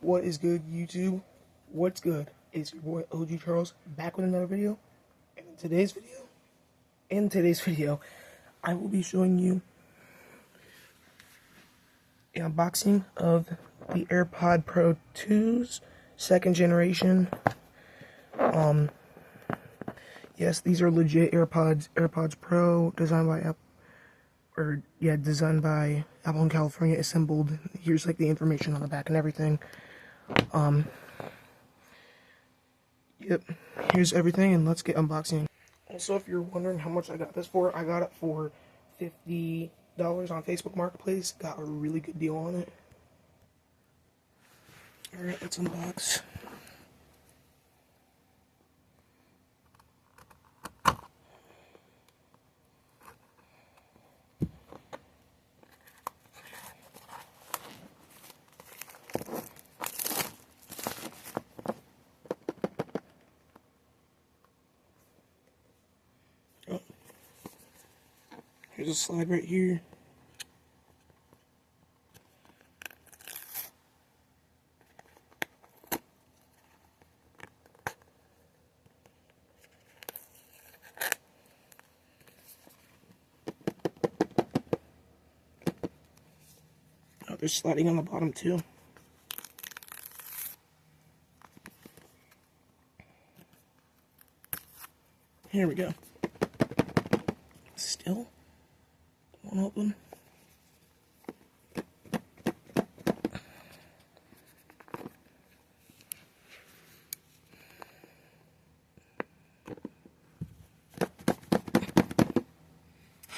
What is good, YouTube? What's good? It's your boy OG Charles back with another video. And in today's video, I will be showing you an unboxing of the AirPod Pro 2's second generation. Yes, these are legit AirPods Pro, designed by Apple in California, assembled. Here's like the information on the back and everything. Yep, here's everything, and let's get unboxing. Also, if you're wondering how much I got this for, I got it for $50 on Facebook Marketplace. Got a really good deal on it. Alright, let's unbox. Oh. Here's a slide right here. Oh, there's sliding on the bottom too. Here we go. Still won't open.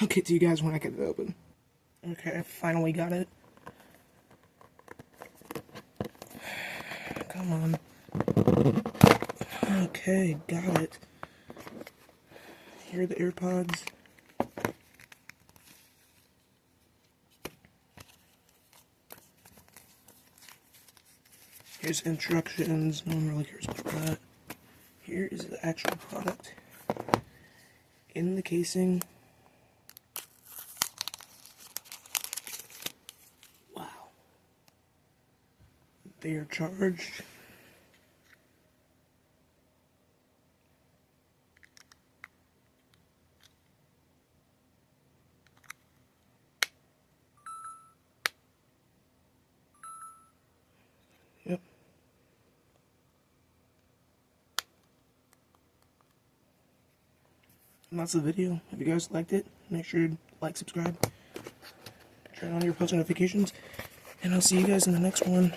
I'll get to you guys when I get it open. Okay, I finally got it. Come on. Okay, got it. Here are the AirPods. Here's instructions. No one really cares about that. Here is the actual product in the casing. Wow. They are charged. Yep. And that's the video. If you guys liked it, make sure to like, subscribe, turn on your post notifications, and I'll see you guys in the next one.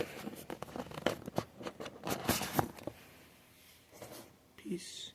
Peace.